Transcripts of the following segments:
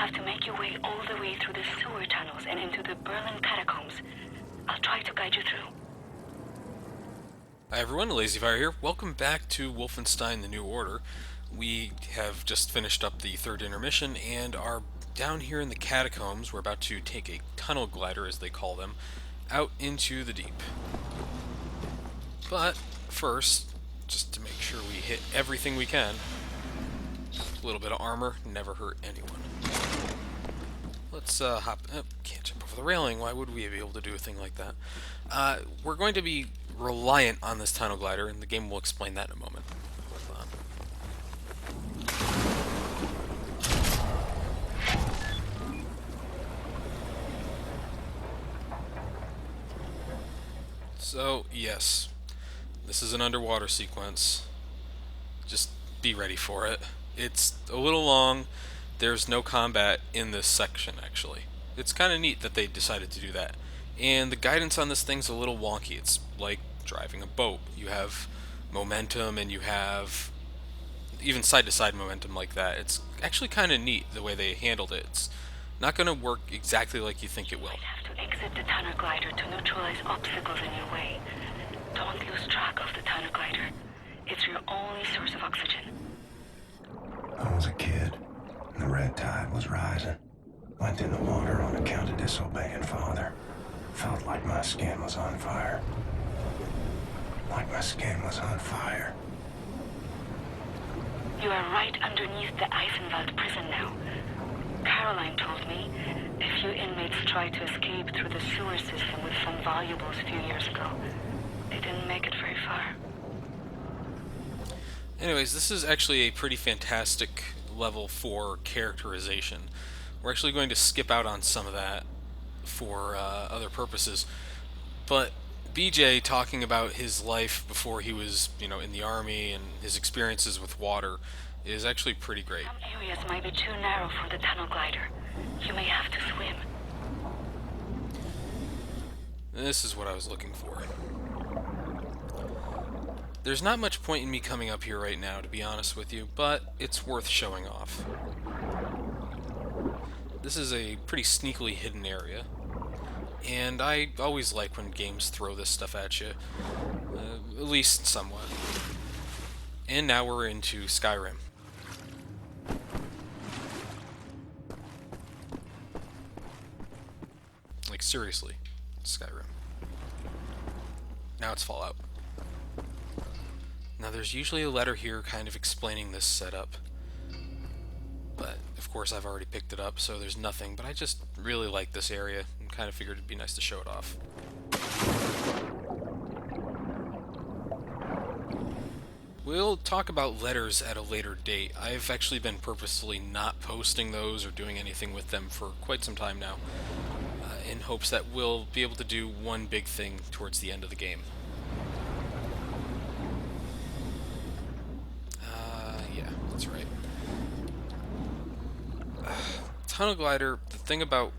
have to make your way all the way through the sewer tunnels and into the Berlin catacombs. I'll try to guide you through. Hi everyone, LazyFire here. Welcome back to Wolfenstein: The New Order. We have just finished up the third intermission and are down here in the catacombs. We're about to take a tunnel glider, as they call them, out into the deep. But first, just to make sure we hit everything we can, a little bit of armor never hurt anyone. Let's hop. Can't jump over the railing. Why would we be able to do a thing like that? We're going to be reliant on this tunnel glider, and the game will explain that in a moment. Hold on. So, yes, this is an underwater sequence. Just be ready for it. It's a little long. There's no combat in this section, actually. It's kind of neat that they decided to do that. And the guidance on this thing's a little wonky. It's like driving a boat. You have momentum and you have even side-to-side momentum like that. It's actually kind of neat the way they handled it. It's not going to work exactly like you think it will. You have to exit the tunnel glider to neutralize obstacles in your way. Don't lose track of the tunnel glider. It's your only source of oxygen. I was a kid. The red tide was rising. Went in the water on account of disobeying father. Felt like my skin was on fire. Like my skin was on fire. You are right underneath the Eisenwald prison now. Caroline told me a few inmates tried to escape through the sewer system with some valuables a few years ago. They didn't make it very far. Anyways, this is actually a pretty fantastic level 4 characterization. We're actually going to skip out on some of that for other purposes. But BJ talking about his life before he was, in the army and his experiences with water is actually pretty great. Some areas might be too narrow for the tunnel glider. You may have to swim. This is what I was looking for. There's not much point in me coming up here right now, to be honest with you, but it's worth showing off. This is a pretty sneakily hidden area, and I always like when games throw this stuff at you, at least somewhat. And now we're into Skyrim. Like, seriously, Skyrim. Now it's Fallout. Now there's usually a letter here kind of explaining this setup, but of course I've already picked it up, so there's nothing, but I just really like this area and kind of figured it'd be nice to show it off. We'll talk about letters at a later date. I've actually been purposely not posting those or doing anything with them for quite some time now, in hopes that we'll be able to do one big thing towards the end of the game. That's right. Tunnel glider, the thing about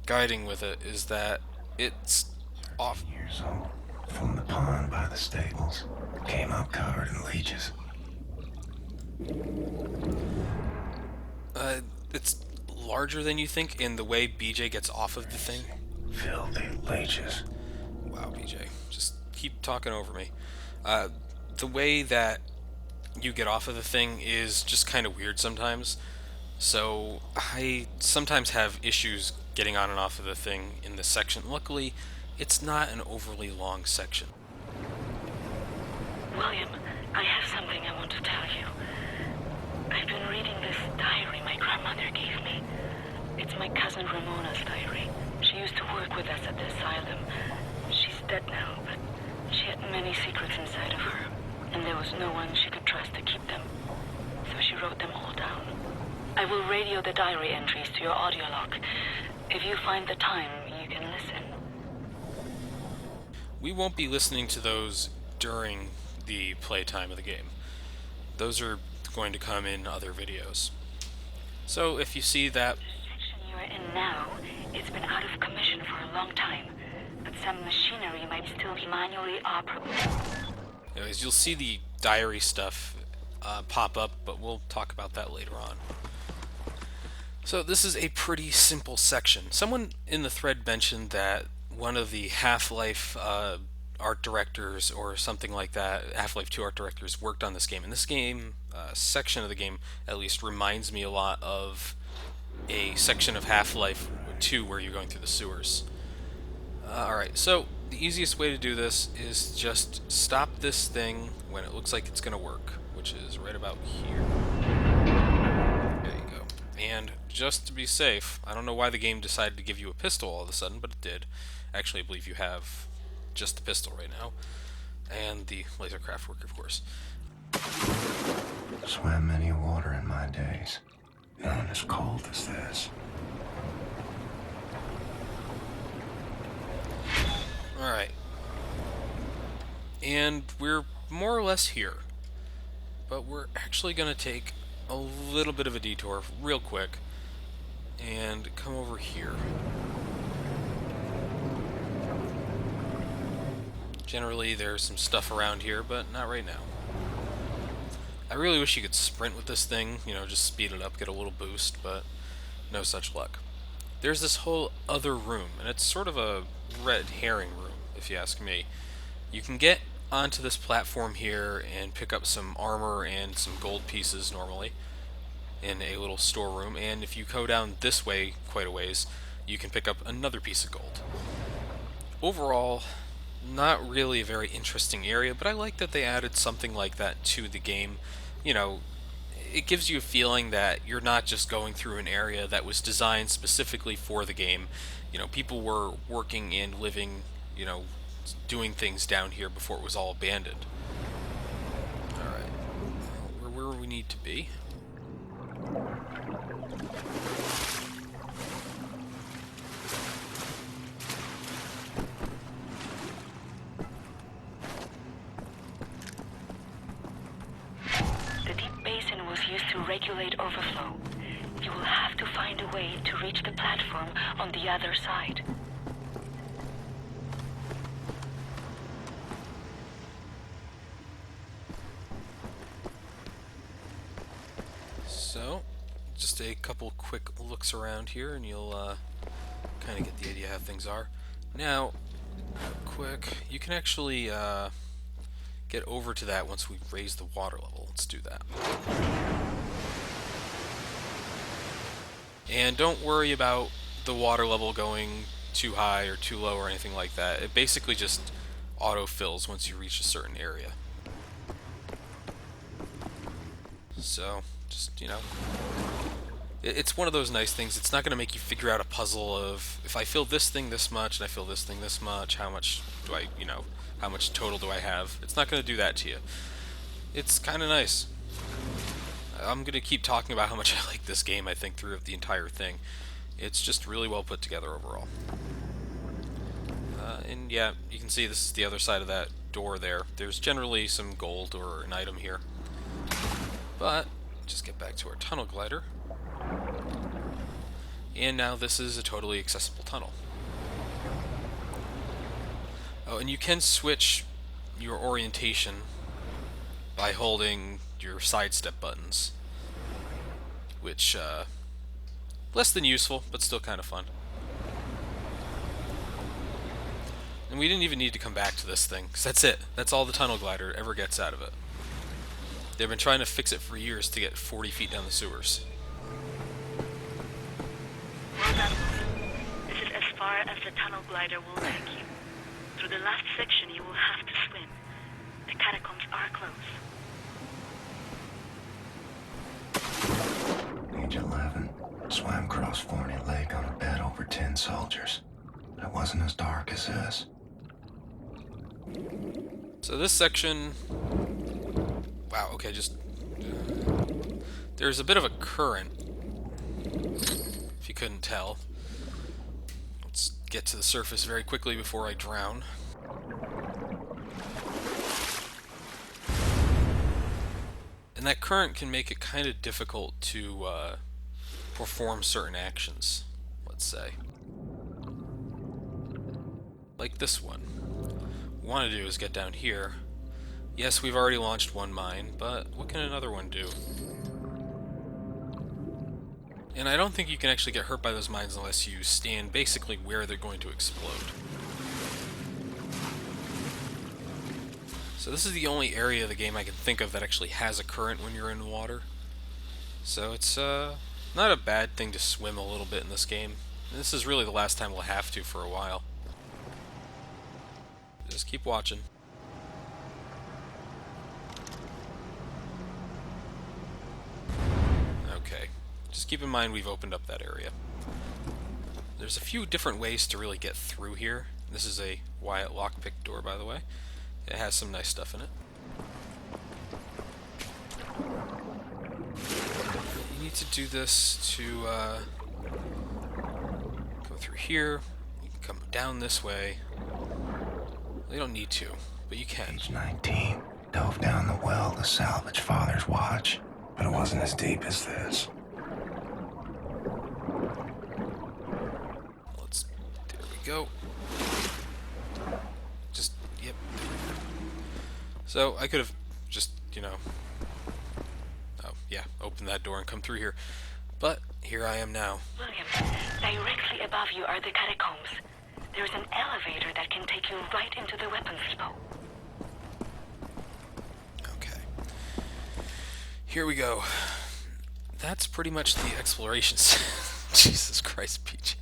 guiding with it is that it's off. Years old. From the pond by the stables. Came up covered in leeches. It's larger than you think in the way BJ gets off of the thing. Filthy leeches. Wow, BJ. Just keep talking over me. The way that you get off of the thing is just kind of weird sometimes. So I sometimes have issues getting on and off of the thing in this section. Luckily, it's not an overly long section. William, I have something I want to tell you. I've been reading this diary my grandmother gave me. It's my cousin Ramona's diary. She used to work with us at the asylum. She's dead now, but she had many secrets inside of her, and there was no one she could trust to keep them. So she wrote them all down. I will radio the diary entries to your audio log. If you find the time, you can listen. We won't be listening to those during the playtime of the game. Those are going to come in other videos. So if you see that... The section you are in now, it's been out of commission for a long time, but some machinery might still be manually operable. Anyways, you'll see the diary stuff pop up, but we'll talk about that later on. So this is a pretty simple section. Someone in the thread mentioned that one of the Half-Life art directors or something like that, Half-Life 2 art directors, worked on this game. And this game, section of the game, at least, reminds me a lot of a section of Half-Life 2 where you're going through the sewers. Alright, so the easiest way to do this is just stop this thing when it looks like it's going to work, which is right about here. There you go. And just to be safe, I don't know why the game decided to give you a pistol all of a sudden, but it did. Actually, I believe you have just the pistol right now. And the laser craft work, of course. Swam many water in my days. None as cold as this. Alright. And we're more or less here. But we're actually going to take a little bit of a detour real quick and come over here. Generally, there's some stuff around here, but not right now. I really wish you could sprint with this thing, you know, just speed it up, get a little boost, but no such luck. There's this whole other room, and it's sort of a red herring room, if you ask me. You can get onto this platform here and pick up some armor and some gold pieces normally in a little storeroom, and if you go down this way quite a ways, you can pick up another piece of gold. Overall, not really a very interesting area, but I like that they added something like that to the game. You know, it gives you a feeling that you're not just going through an area that was designed specifically for the game. You know, people were working and living, you know, doing things down here before it was all abandoned. Alright, we're where we need to be. The deep basin was used to regulate overflow. You will have to find a way to reach the platform on the other side. So, just a couple quick looks around here and you'll kind of get the idea how things are. Now, quick, you can actually get over to that once we raise the water level. Let's do that. And don't worry about the water level going too high or too low or anything like that. It basically just auto-fills once you reach a certain area. So, just, you know, it's one of those nice things. It's not going to make you figure out a puzzle of, if I fill this thing this much and I fill this thing this much, how much do I, you know, how much total do I have? It's not going to do that to you. It's kind of nice. I'm going to keep talking about how much I like this game, I think, throughout the entire thing. It's just really well put together overall. And yeah, you can see this is the other side of that door there. There's generally some gold or an item here. But, just get back to our tunnel glider. And now this is a totally accessible tunnel. Oh, and you can switch your orientation by holding your sidestep buttons, which, less than useful, but still kind of fun. And we didn't even need to come back to this thing, because that's it. That's all the tunnel glider ever gets out of it. They've been trying to fix it for years to get 40 feet down the sewers. Well done. This is as far as the tunnel glider will take you. Through the last section you will have to swim. The catacombs are close. Age 11. Swam across Forney Lake on a bed over 10 soldiers. It wasn't as dark as this. So this section... Wow, okay, just... There's a bit of a current, if you couldn't tell. Let's get to the surface very quickly before I drown. And that current can make it kind of difficult to perform certain actions, let's say. Like this one. What we want to do is get down here. Yes, we've already launched one mine, but what can another one do? And I don't think you can actually get hurt by those mines unless you stand basically where they're going to explode. So this is the only area of the game I can think of that actually has a current when you're in water. So it's not a bad thing to swim a little bit in this game. And this is really the last time we'll have to for a while. Just keep watching. Okay. Just keep in mind we've opened up that area. There's a few different ways to really get through here. This is a Wyatt lockpick door, by the way. It has some nice stuff in it. You need to do this to go through here. You can come down this way. You don't need to, but you can. Age 19. Dove down the well to salvage Father's watch, but it wasn't as deep as this. There we go. Just, yep. So, I could have just, oh, yeah, open that door and come through here. But, here I am now. William, directly above you are the catacombs. There's an elevator that can take you right into the weapons depot. Okay. Here we go. That's pretty much the exploration. Jesus Christ, PJ.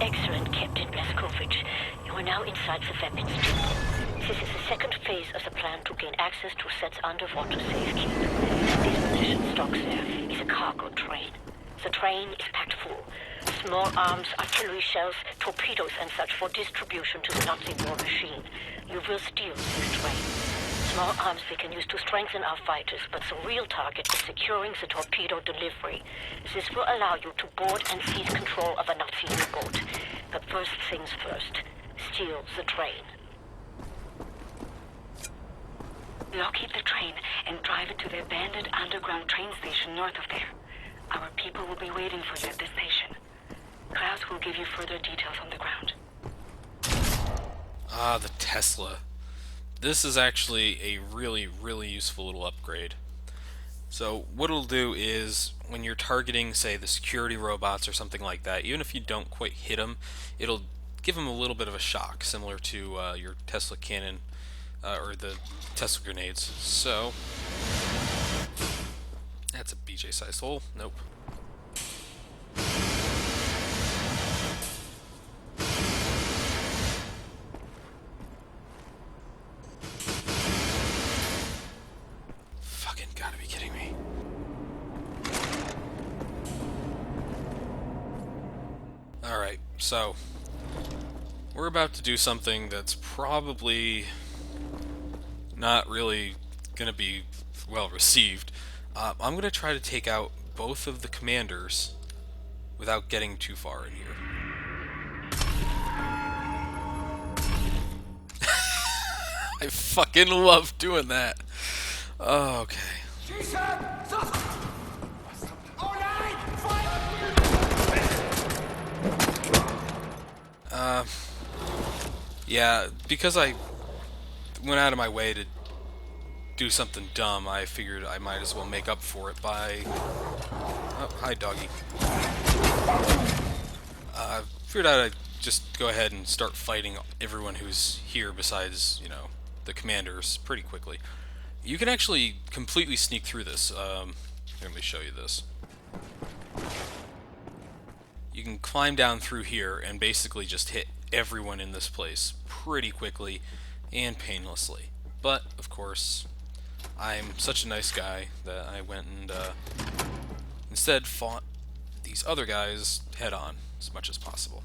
Excellent, Captain Blazkowicz. You are now inside the weapons depot. This is the second phase of the plan to gain access to Set's underwater safekeep. This munition stocks there is a cargo train. The train is packed full. Small arms, artillery shells, torpedoes and such for distribution to the Nazi war machine. You will steal this train. Small arms we can use to strengthen our fighters, but the real target is securing the torpedo delivery. This will allow you to board and seize control of a Nazi U-boat. But first things first, steal the train. Locate the train and drive it to the abandoned underground train station north of there. Our people will be waiting for you at the station. Klaus will give you further details on the ground. Ah, the Tesla. This is actually a really, really useful little upgrade. So what it'll do is, when you're targeting, say, the security robots or something like that, even if you don't quite hit them, it'll give them a little bit of a shock, similar to your Tesla cannon, or the Tesla grenades. So, that's a BJ-sized hole. Nope. Fucking gotta be kidding me. Alright, so we're about to do something that's probably not really gonna be well received. I'm gonna try to take out both of the commanders without getting too far in here. I fucking love doing that. Oh, okay. Yeah, because I went out of my way to do something dumb, I figured I might as well make up for it by... Oh, hi, doggy. Figured I'd just go ahead and start fighting everyone who's here besides, the commanders pretty quickly. You can actually completely sneak through this. Let me show you this. You can climb down through here and basically just hit everyone in this place pretty quickly and painlessly. But, of course, I'm such a nice guy that I went and instead fought these other guys head on as much as possible.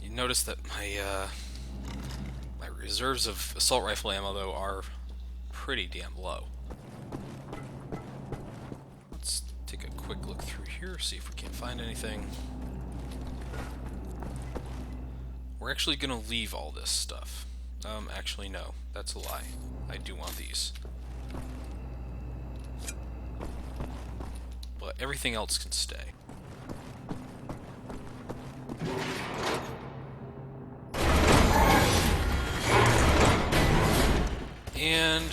You notice that my my reserves of assault rifle ammo, though, are pretty damn low. Let's take a quick look through here, see if we can't find anything. We're actually gonna leave all this stuff. Actually no, that's a lie. I do want these. But everything else can stay. And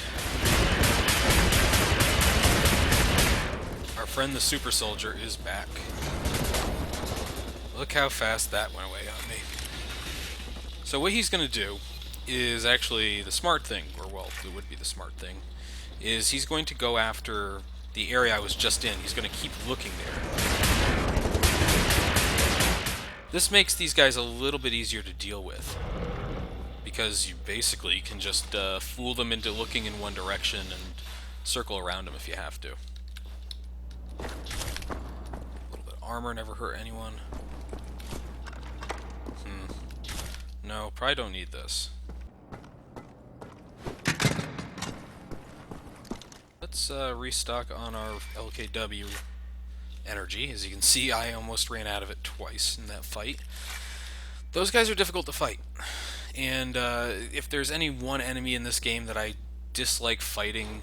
friend the super soldier is back. Look how fast that went away on me. So what he's going to do is actually the smart thing, or well, it would be the smart thing, is he's going to go after the area I was just in. He's going to keep looking there. This makes these guys a little bit easier to deal with, because you basically can just fool them into looking in one direction and circle around them if you have to. A little bit of armor never hurt anyone. No, probably don't need this. Let's restock on our LKW energy. As you can see, I almost ran out of it twice in that fight. Those guys are difficult to fight. And if there's any one enemy in this game that I dislike fighting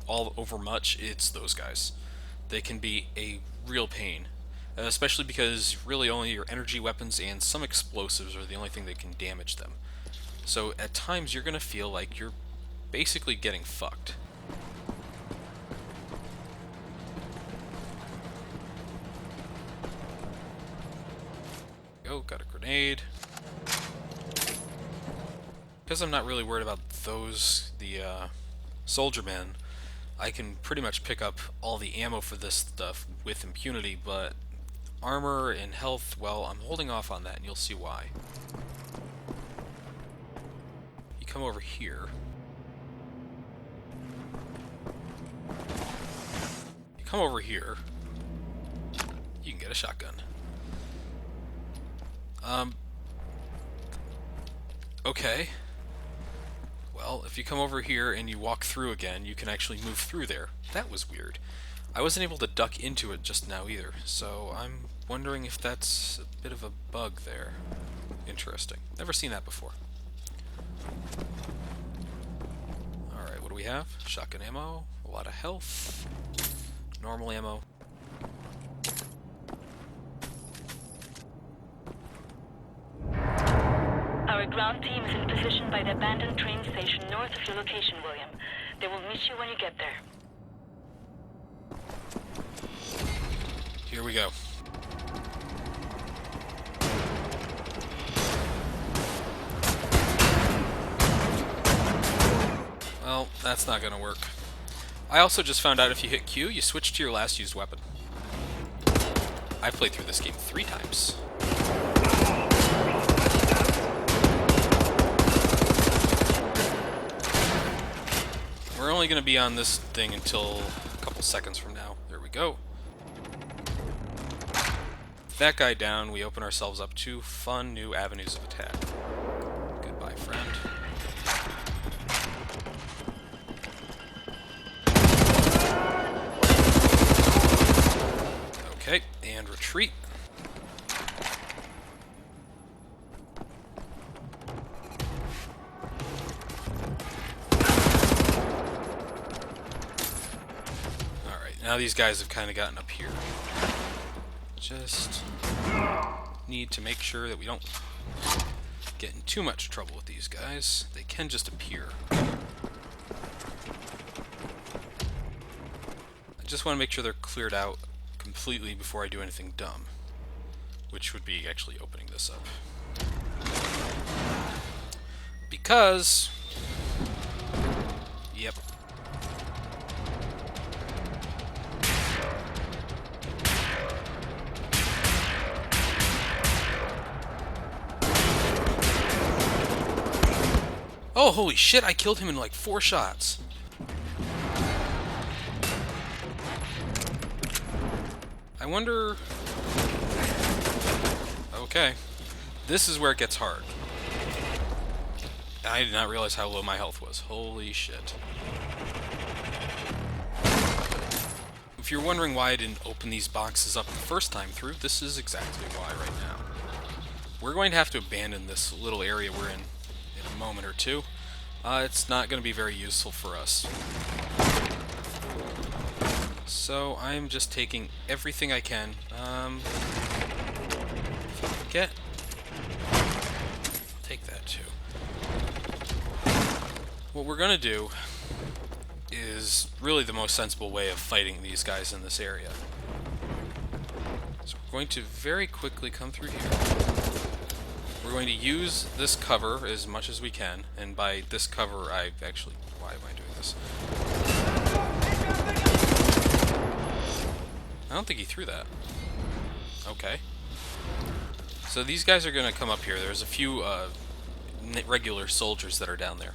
all over much, it's those guys. They can be a real pain. Especially because really only your energy weapons and some explosives are the only thing that can damage them. So at times you're going to feel like you're basically getting fucked. Oh, got a grenade. Because I'm not really worried about those, the soldier men, I can pretty much pick up all the ammo for this stuff with impunity, but armor and health, well, I'm holding off on that, and you'll see why. You come over here. You come over here. You can get a shotgun. Okay. Well, if you come over here and you walk through again, you can actually move through there. That was weird. I wasn't able to duck into it just now either, so I'm wondering if that's a bit of a bug there. Interesting. Never seen that before. Alright, what do we have? Shotgun ammo, a lot of health, normal ammo. Our ground team is in position by the abandoned train station north of your location, William. They will meet you when you get there. Here we go. Well, that's not gonna work. I also just found out if you hit Q, you switch to your last used weapon. I've played through this game 3 times. We're only going to be on this thing until a couple seconds from now. There we go. With that guy down, we open ourselves up to fun new avenues of attack. Goodbye, friend. Okay, and retreat. Now these guys have kind of gotten up here. Just need to make sure that we don't get in too much trouble with these guys. They can just appear. I just want to make sure they're cleared out completely before I do anything dumb, which would be actually opening this up. Because... Yep. Oh, holy shit, I killed him in like 4 shots. I wonder... Okay. This is where it gets hard. I did not realize how low my health was. Holy shit. If you're wondering why I didn't open these boxes up the first time through, this is exactly why right now. We're going to have to abandon this little area we're in a moment or two. It's not going to be very useful for us. So I'm just taking everything I can. If I can get... I'll take that too. What we're going to do is is really the most sensible way of fighting these guys in this area. So we're going to very quickly come through here. We're going to use this cover as much as we can, and by this cover, why am I doing this? I don't think he threw that. Okay. So these guys are going to come up here. There's a few regular soldiers that are down there.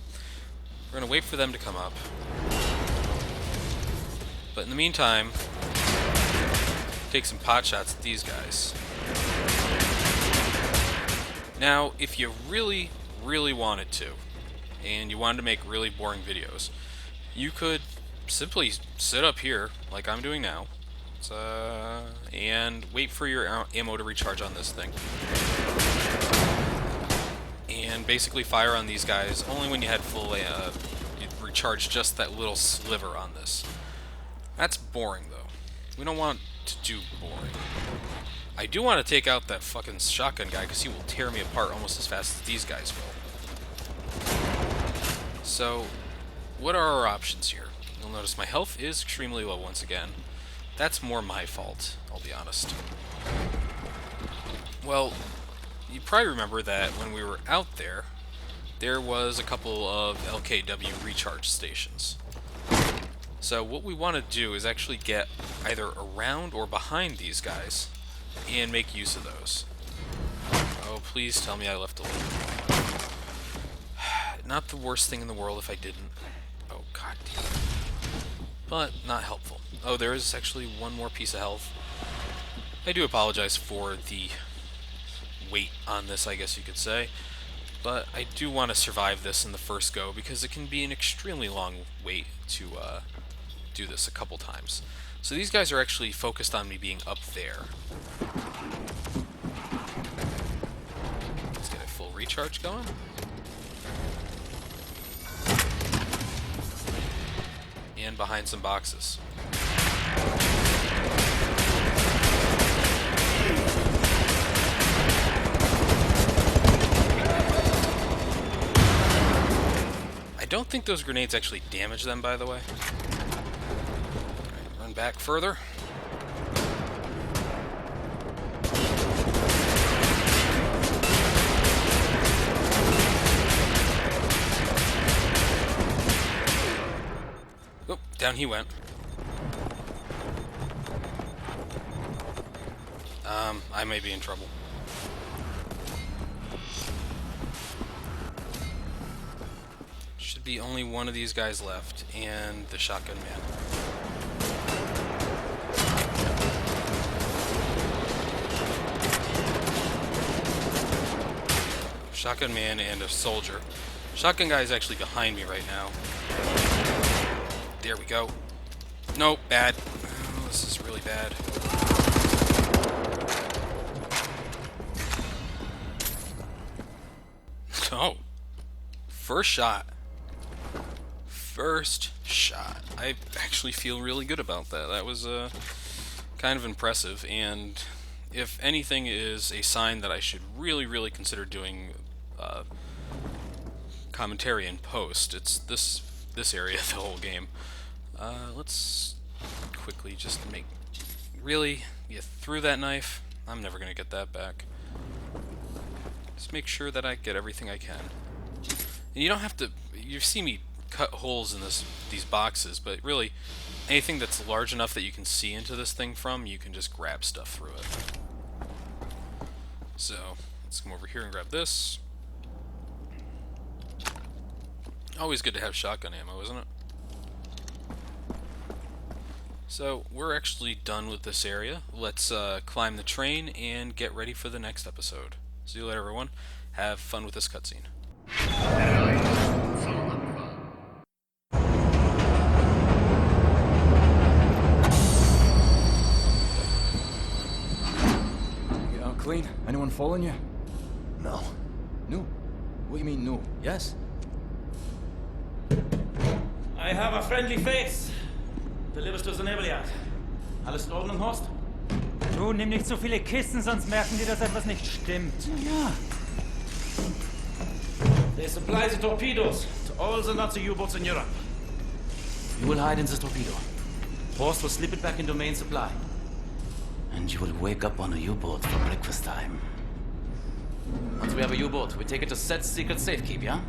We're going to wait for them to come up. But in the meantime, take some pot shots at these guys. Now, if you really, really wanted to, and you wanted to make really boring videos, you could simply sit up here, like I'm doing now, and wait for your ammo to recharge on this thing. And basically fire on these guys only when you had full, you'd recharge just that little sliver on this. That's boring, though. We don't want to do boring. I do want to take out that fucking shotgun guy, because he will tear me apart almost as fast as these guys will. So, what are our options here? You'll notice my health is extremely low once again. That's more my fault, I'll be honest. Well, you probably remember that when we were out there, there was a couple of LKW recharge stations. So what we want to do is actually get either around or behind these guys and make use of those. Oh, please tell me I left a little. Not the worst thing in the world if I didn't. Oh, god damn it. But not helpful. Oh, there is actually one more piece of health. I do apologize for the weight on this, I guess you could say. But I do want to survive this in the first go, because it can be an extremely long wait to do this a couple times. So these guys are actually focused on me being up there. Let's get a full recharge going. And behind some boxes. I don't think those grenades actually damage them, by the way. Right, run back further. Oh, down he went. I may be in trouble. Should be only one of these guys left, and the shotgun man. Shotgun man and a soldier. Shotgun guy is actually behind me right now. There we go. Nope, bad. Oh, this is really bad. Oh. First shot. First shot. I actually feel really good about that. That was kind of impressive, and if anything is a sign that I should really, really consider doing commentary in post, it's this area of the whole game. Let's quickly just make... Really? You threw that knife? I'm never going to get that back. Just make sure that I get everything I can. And you don't have to... You see me cut holes in these boxes, but really, anything that's large enough that you can see into this thing from, you can just grab stuff through it. So, let's come over here and grab this. Always good to have shotgun ammo, isn't it? So, we're actually done with this area. Let's climb the train and get ready for the next episode. See you later, everyone. Have fun with this cutscene. You out clean? Anyone following you? No. No. What do you mean, no? Yes? I have a friendly face. Delivers to the Nebeljagd. Alles in Ordnung, Horst? Du, nimm nicht so viele Kisten, sonst merken die, dass etwas nicht stimmt. Ja. They supply the torpedoes to all the Nazi U-boats in Europe. You will hide in the torpedo. Horst will slip it back into main supply. And you will wake up on a U-boat for breakfast time. Once we have a U-boat, we take it to Set's secret safekeep, yeah?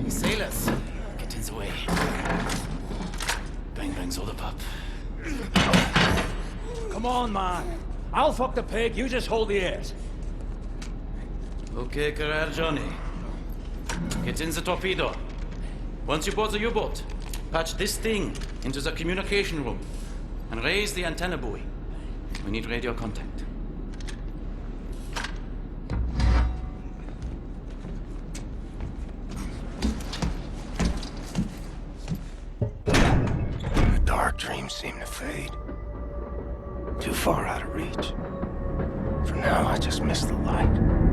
You sailors, get in the way. Bang, bang, soda pop. Come on, man. I'll fuck the pig, you just hold the ears. Okay, Carrera Johnny. Get in the torpedo. Once you board the U-boat, patch this thing into the communication room and raise the antenna buoy. We need radio contact. The dark dreams seem to fade. Too far out of reach. For now, I just miss the light.